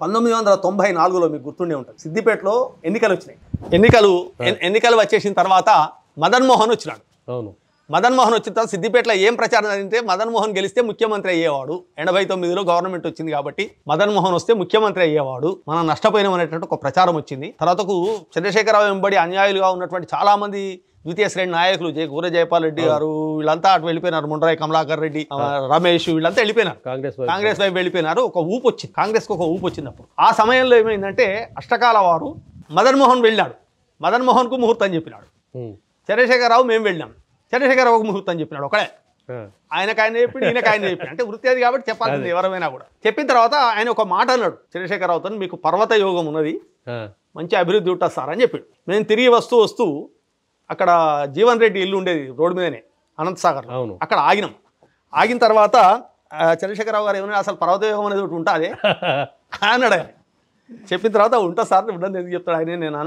1994లో మీకు గుర్తుండే ఉంటుంది, సిద్దిపేటలో ఎన్నికలు వచ్చినాయి. ఎన్నికలు వచ్చేసిన తర్వాత మదన్ మోహన్ వచ్చినాడు. అవును, మదన్ మోహన్ వచ్చిన తర్వాత సిద్దిపేటలో ఏం ప్రచారం జరిగితే మదన్ మోహన్ గెలిస్తే ముఖ్యమంత్రి అయ్యేవాడు. 89లో గవర్నమెంట్ వచ్చింది కాబట్టి మదన్ మోహన్ వస్తే ముఖ్యమంత్రి అయ్యేవాడు, మనం నష్టపోయినాం అనేటువంటి ఒక ప్రచారం వచ్చింది. తర్వాతకు చంద్రశేఖరరావు వెంబడి అన్యాయులుగా ఉన్నటువంటి చాలా మంది ద్వితీయ శ్రేణి నాయకులు గూర జయపాల్ రెడ్డి గారు వీళ్ళంతా అటు వెళ్ళిపోయినారు. ముండ్రాయి కమలాకర్ రెడ్డి, రమేష్ వీళ్ళంతా వెళ్ళిపోయినారు, కాంగ్రెస్ వైపు వెళ్ళిపోయినారు. ఒక ఊపు వచ్చింది, కాంగ్రెస్కి ఒక ఊపు వచ్చినప్పుడు. ఆ సమయంలో ఏమైందంటే అష్టకాల వారు మదన్ మోహన్ వెళ్ళాడు, మదన్ మోహన్కు ముహూర్తం చెప్పినాడు. చంద్రశేఖరరావు మేము వెళ్ళాం, చంద్రశేఖరరావుకు ముహూర్తం చెప్పినాడు ఒకడే. ఆయనకు ఆయన చెప్పి ఈయనకు ఆయన చెప్పి, అంటే వృత్తి అది కాబట్టి చెప్పాల్సింది ఎవరైనా కూడా. చెప్పిన తర్వాత ఆయన ఒక మాట అన్నాడు చంద్రశేఖరరావుతో, మీకు పర్వత యోగం ఉన్నది, మంచి అభివృద్ధి ఉంటుంది సార్ అని చెప్పాడు. మేము తిరిగి వస్తూ అక్కడ జీవన్ రెడ్డి ఇల్లు ఉండేది రోడ్డు మీదనే అనంతసాగర్, అక్కడ ఆగినాం. ఆగిన తర్వాత చంద్రశేఖరరావు గారు ఏమైనా అసలు పర్వత యోగం అనేది ఒకటి ఉంటుంది అన్నాడు. ఆయన చెప్పిన తర్వాత ఉంటుంది సార్, ఉండదు ఎందుకు చెప్తాడు ఆయన. నేను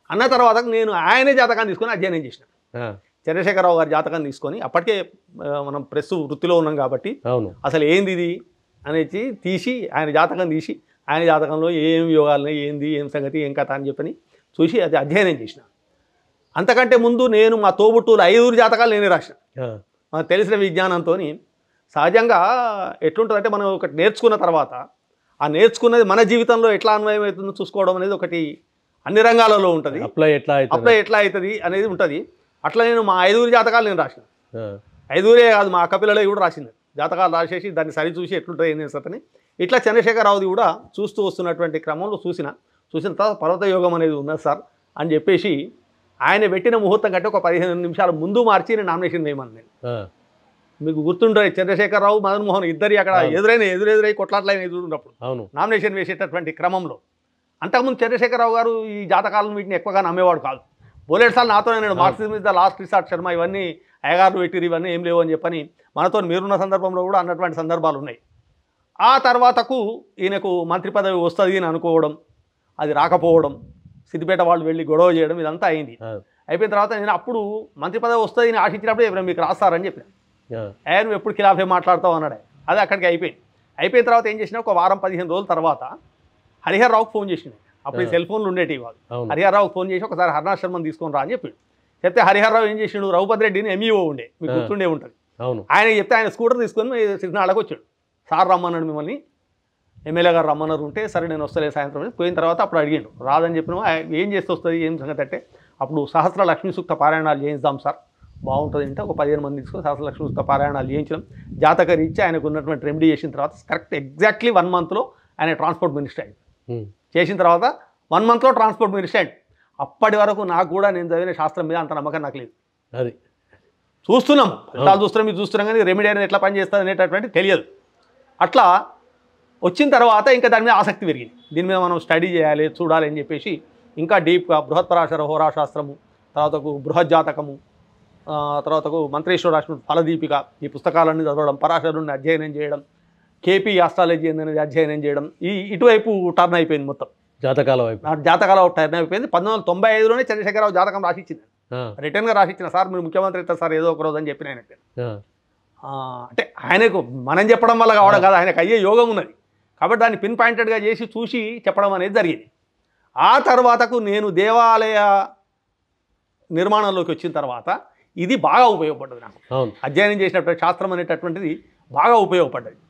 అన్న తర్వాత నేను ఆయనే జాతకాన్ని తీసుకొని అధ్యయనం చేసిన. చంద్రశేఖరరావు గారి జాతకాన్ని తీసుకొని, అప్పటికే మనం ప్రెస్ వృత్తిలో ఉన్నాం కాబట్టి అసలు ఏంది ఇది అనేది తీసి ఆయన జాతకం తీసి, ఆయన జాతకంలో ఏం యోగాలు ఏంది ఏం సంగతి ఏం కథ అని చెప్పని చూసి అది అధ్యయనం చేసిన. అంతకంటే ముందు నేను మా తోబుట్టువులు 5 జాతకాలు నేనే రాసిన. మనకు తెలిసిన విజ్ఞానంతో సహజంగా ఎట్లుంటుందంటే మనం ఒకటి నేర్చుకున్న తర్వాత ఆ నేర్చుకున్నది మన జీవితంలో ఎట్లా అన్వయం అవుతుందో చూసుకోవడం అనేది ఒకటి అన్ని రంగాలలో ఉంటుంది. అప్లై ఎట్లా అవుతుంది అనేది ఉంటుంది. అట్లా నేను మా 5 జాతకాలు నేను రాసిన. 5 కాదు, మా అక్కపిల్లలే కూడా రాసింది జాతకాలు రాసేసి దాన్ని సరి చూసి ఎట్లుంటుంది ఏం చేస్తుందని. ఇట్లా చంద్రశేఖరరావుది కూడా చూస్తూ వస్తున్నటువంటి క్రమంలో చూసిన తర్వాత పర్వత యోగం అనేది ఉన్నది సార్ అని చెప్పేసి ఆయన పెట్టిన ముహూర్తం కంటే ఒక 15 నిమిషాల ముందు మార్చి నేను నామినేషన్ వేయమని. నేను మీకు గుర్తుంటాయి చంద్రశేఖరరావు మదన్ మోహన్ ఇద్దరి అక్కడ ఎదురెదురై కొట్లాట్లైన ఎదురున్నప్పుడు నామినేషన్ వేసేటటువంటి క్రమంలో. అంతకుముందు చంద్రశేఖరరావు గారు ఈ జాతకాలను వీటిని ఎక్కువగా నమ్మేవాడు కాదు. బోలేడ్సార్లు నాతోనే నేను Marxism is the last resort Sharma ఇవన్నీ అయ్యగారు పెట్టిరు ఇవన్నీ ఏం లేవు అని చెప్పని మనతో మీరున్న సందర్భంలో కూడా అన్నటువంటి సందర్భాలు ఉన్నాయి. ఆ తర్వాతకు ఈయనకు మంత్రి పదవి వస్తుంది అని అనుకోవడం, అది రాకపోవడం, సిద్దిపేట వాళ్ళు వెళ్ళి గొడవ చేయడం, ఇదంతా అయింది. అయిపోయిన తర్వాత నేను అప్పుడు మంత్రి పదవి వస్తుంది అని ఆశించినప్పుడు ఎవరైనా మీకు రాస్తారని చెప్పిన. నువ్వు ఎప్పుడు ఖిలాఫే మాట్లాడతావు అన్నాడు. అది అక్కడికి అయిపోయింది. అయిపోయిన తర్వాత ఏం చేసినా ఒక వారం 15 రోజుల తర్వాత హరిహర్ రావుకి ఫోన్ చేసింది. అప్పుడు ఈ సెల్ ఫోన్లు ఉండేటివి వాళ్ళు. హరిహర్ రావుకి ఫోన్ చేసి ఒకసారి హర్నాథ్ శర్మని తీసుకొని రా అని చెప్పాడు. చెప్తే హరిహర్ రావు ఏం చేసిండు, రఘుపతి రెడ్డిని ఎంఈఓ ఉండే, మీకు గుర్తుండే ఉంటుంది. ఆయన చెప్తే ఆయన స్కూటర్ తీసుకొని సిరినాళ్ళకి వచ్చాడు. సార్ రమ్మన్నాడు మిమ్మల్ని, ఎమ్మెల్యే గారు రమ్మన్నారు ఉంటే సరే నేను వస్తలే సాయంత్రం. పోయిన తర్వాత అప్పుడు అడిగాడు, రాదని చెప్పినా ఏం చేస్తే వస్తుంది ఏం సంగతి అంటే, అప్పుడు సహస్ర లక్ష్మీ సూక్త పారాయణాలు చేయిద్దాం సార్ బాగుంటుంది అంటే ఒక 15 మంది తీసుకొని సహస్ర లక్ష్మీ సూక్త పారాయణాలు చేయించడం. జాతక రీత్యా ఆయనకు ఉన్నటువంటి రెమెడీ చేసిన తర్వాత కరెక్ట్ ఎగ్జాక్ట్లీ 1 మంత్లో ఆయన ట్రాన్స్పోర్ట్ మినిస్టర్ అయ్యింది. చేసిన తర్వాత 1 మంత్లో ట్రాన్స్పోర్ట్ మినిస్టర్ అయ్యింది. అప్పటి వరకు నాకు కూడా నేను చదివిన శాస్త్రం మీద అంత నమ్మకం నాకు లేదు. అది చూస్తున్నాం, ఫలితాలు చూస్తున్నాం, మీరు చూస్తున్నాం, కానీ రెమెడీ అనేది ఎట్లా పనిచేస్తుంది అనేటటువంటి తెలియదు. అట్లా వచ్చిన తర్వాత ఇంకా దాని మీద ఆసక్తి పెరిగింది. దీని మీద మనం స్టడీ చేయాలి, చూడాలి అని చెప్పేసి ఇంకా డీప్గా బృహత్పరాశర హోరాశాస్త్రము, తర్వాతకు బృహజ్జాతకము, తర్వాతకు మంత్రేశ్వర రాసిన ఫలదీపిక, ఈ పుస్తకాలన్నీ చదవడం, పరాశరుని అధ్యయనం చేయడం, కేపీ ఆస్ట్రాలజీ అనేది అధ్యయనం చేయడం, ఇటువైపు టర్న్ అయిపోయింది. మొత్తం జాతకాల టర్న్ అయిపోయింది. 1995లోనే చంద్రశేఖరరావు జాతకం రాసిచ్చింది, రిటర్న్గా రాసిచ్చిన. సార్ మీరు ముఖ్యమంత్రి అవుతారు సార్ ఏదో ఒక రోజు అని చెప్పిన ఆయనకి. అంటే ఆయనకు మనం చెప్పడం వల్ల కావడం కాదు, ఆయనకు అయ్యే యోగం ఉన్నది కాబట్టి దాన్ని పిన్ పాయింటెడ్గా చేసి చూసి చెప్పడం అనేది జరిగింది. ఆ తర్వాతకు నేను దేవాలయ నిర్మాణంలోకి వచ్చిన తర్వాత ఇది బాగా ఉపయోగపడ్డది నాకు. అధ్యయనం చేసినటువంటి శాస్త్రం అనేటటువంటిది బాగా ఉపయోగపడ్డది.